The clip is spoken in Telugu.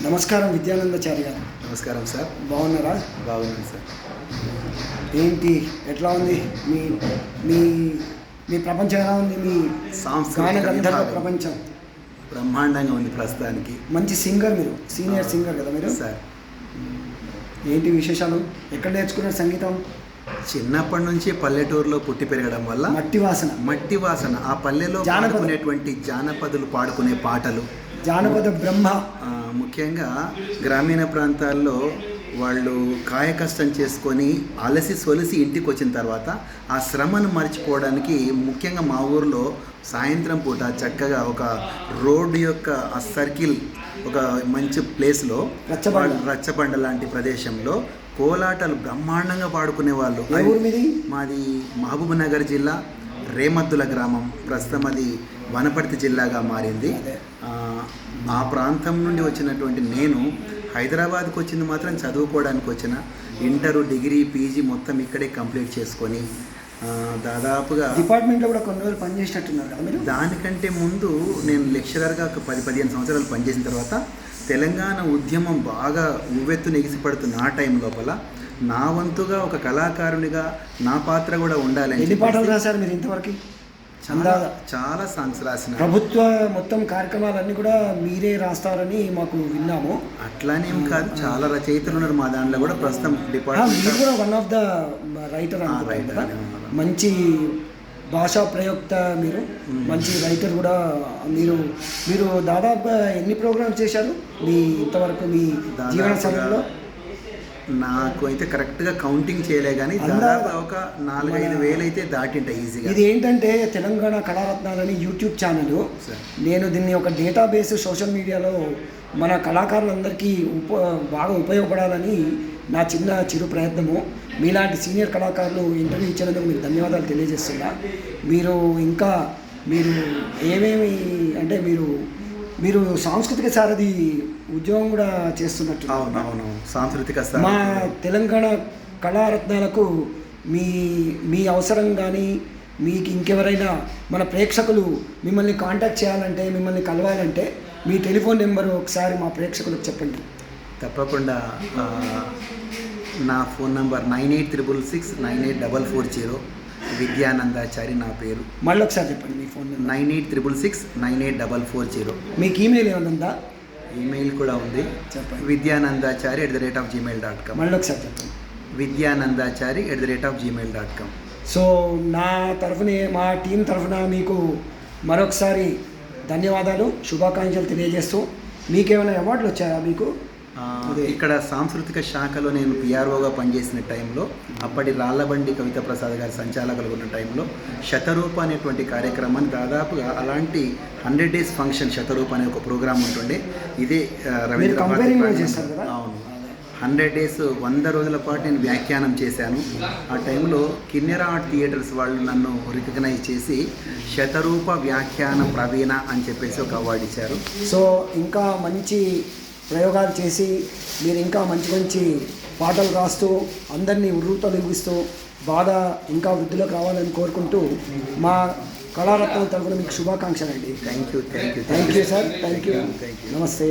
నమస్కారం విద్యానందాచారి గారు. నమస్కారం సార్. బాగున్నారా? బాగున్నాను సార్. ఏంటి ఎట్లా ఉంది మీ మీ మీ ప్రపంచం ఎలా ఉంది? మీ గాన గంధర్వ ప్రపంచం బ్రహ్మాండంగా ఉంది ప్రస్తుతానికి. మంచి సింగర్, మీరు సీనియర్ సింగర్ కదా మీరు సార్. ఏంటి విశేషాలు? ఎక్కడ నేర్చుకున్నారు సంగీతం? చిన్నప్పటి నుంచి పల్లెటూరులో పుట్టి పెరగడం వల్ల మట్టి వాసన ఆ పల్లెలో పాడుకునేటువంటి జానపదులు పాడుకునే పాటలు, జానపద బ్రహ్మ. ముఖ్యంగా గ్రామీణ ప్రాంతాల్లో వాళ్ళు కాయకష్టం చేసుకొని అలసి సొలిసి ఇంటికి వచ్చిన తర్వాత ఆ శ్రమను మర్చిపోవడానికి ముఖ్యంగా మా ఊరిలో సాయంత్రం పూట చక్కగా ఒక రోడ్డు యొక్క ఆ సర్కిల్, ఒక మంచి ప్లేస్లో రచ్చబండ లాంటి ప్రదేశంలో కోలాటలు బ్రహ్మాండంగా పాడుకునేవాళ్ళు. మాది మహబూబ్ నగర్ జిల్లా రేమద్దుల గ్రామం, ప్రస్తుతం అది వనపర్తి జిల్లాగా మారింది. ఆ ప్రాంతం నుండి వచ్చినటువంటి నేను హైదరాబాద్కి వచ్చింది మాత్రం చదువుకోవడానికి వచ్చిన. ఇంటరు, డిగ్రీ, పీజీ మొత్తం ఇక్కడే కంప్లీట్ చేసుకొని దాదాపుగా డిపార్ట్మెంట్లో కూడా కొన్ని రోజులు పనిచేసినట్టున్నారు కదా మీరు. దానికంటే ముందు నేను లెక్చరర్గా ఒక 10-15 సంవత్సరాలు పనిచేసిన తర్వాత తెలంగాణ ఉద్యమం బాగా ఉవ్వెత్తున ఎగిసిపడుతున్న ఆ టైం లోపల నా వంతుగా ఒక కళాకారునిగా నా పాత్ర కూడా ఉండాలని. ఎన్ని పాటలు రాశారు మీరు ఇంతవరకు? చాలా సాంగ్స్ రాసిన. ప్రభుత్వ మొత్తం కార్యక్రమాలన్నీ కూడా మీరే రాస్తారని మాకు విన్నాము. అట్లానేం కాదు, చాలా రచయితలు ఉన్నారు మా దాంట్లో కూడా. ప్రస్తుతం డిపార్ట్మెంట్ మీరు కూడా వన్ ఆఫ్ ద రైటర్. మంచి భాషా ప్రయోక్త మీరు, మంచి రైటర్ కూడా మీరు. మీరు దాదాపుగా ఎన్ని ప్రోగ్రామ్స్ చేశారు మీ ఇంతవరకు మీ జీవన సమయంలో? నాకు అయితే కరెక్ట్గా కౌంటింగ్ చేయలే, కానీ దాదాపు ఒక 4-5 వేలు అయితే దాటింటాయి ఈజీగా. ఇది ఏంటంటే తెలంగాణ కళారత్నాలని యూట్యూబ్ ఛానల్. నేను దీన్ని ఒక డేటాబేస్ సోషల్ మీడియాలో మన కళాకారులందరికీ బాగా ఉపయోగపడాలని నా చిరు ప్రయత్నము. మీలాంటి సీనియర్ కళాకారులు ఇంటర్వ్యూ ఇచ్చినందుకు మీకు ధన్యవాదాలు తెలియజేస్తున్నా. మీరు ఇంకా మీరు ఏమేమి అంటే మీరు సాంస్కృతిక సారథి ఉద్యోగం కూడా చేస్తున్నట్టు. అవునవును, సాంస్కృతిక మా తెలంగాణ కళారత్నాలకు మీ అవసరం కానీ మీకు ఇంకెవరైనా మన ప్రేక్షకులు మిమ్మల్ని కాంటాక్ట్ చేయాలంటే, మిమ్మల్ని కలవాలంటే మీ టెలిఫోన్ నెంబరు ఒకసారి మా ప్రేక్షకులకు చెప్పండి. తప్పకుండా. నా ఫోన్ నంబర్ 9866698440. విద్యానందాచారి నా పేరు. మళ్ళీ ఒకసారి చెప్పండి మీ ఫోన్ నెంబర్. 9866698440. మీకు ఈమెయిల్ ఏమైనా ఉందా? ఈమెయిల్ కూడా ఉంది, చెప్పండి. vidyanaandachari@gmail.com. మళ్ళీ ఒకసారి చెప్పండి. vidyanaandachari@gmail.com. సో నా తరఫున, మా టీం తరఫున మీకు మరొకసారి ధన్యవాదాలు, శుభాకాంక్షలు తెలియజేస్తూ. మీకేమైనా అవార్డులు వచ్చాయా మీకు? ఇక్కడ సాంస్కృతిక శాఖలో నేను పిఆర్ఓగా పనిచేసిన టైంలో, అప్పటి రాళ్లబండి కవిత ప్రసాద్ గారి సంచాలకులు ఉన్న టైంలో శతరూప అనేటువంటి కార్యక్రమాన్ని దాదాపుగా అలాంటి 100 days ఫంక్షన్ శతరూప అనే ఒక ప్రోగ్రాం ఉంటుండే. ఇదే రవీంద్ర. అవును, 100 days 100 రోజుల పాటు నేను వ్యాఖ్యానం చేశాను. ఆ టైంలో కిన్నెర ఆర్ట్ థియేటర్స్ వాళ్ళు నన్ను రికగ్నైజ్ చేసి శతరూప వ్యాఖ్యాన ప్రవీణ అని చెప్పేసి ఒక అవార్డు ఇచ్చారు. సో ఇంకా మంచి ప్రయోగాలు చేసి మీరు ఇంకా మంచి పాటలు రాస్తూ అందరినీ ఉర్రూతలూగిస్తూ బాగా ఇంకా వృద్ధిలోకి రావాలని కోరుకుంటూ మా కళారత్నాల తరఫున మీకు శుభాకాంక్షలు అండి. Thank you sir. Thank you. నమస్తే.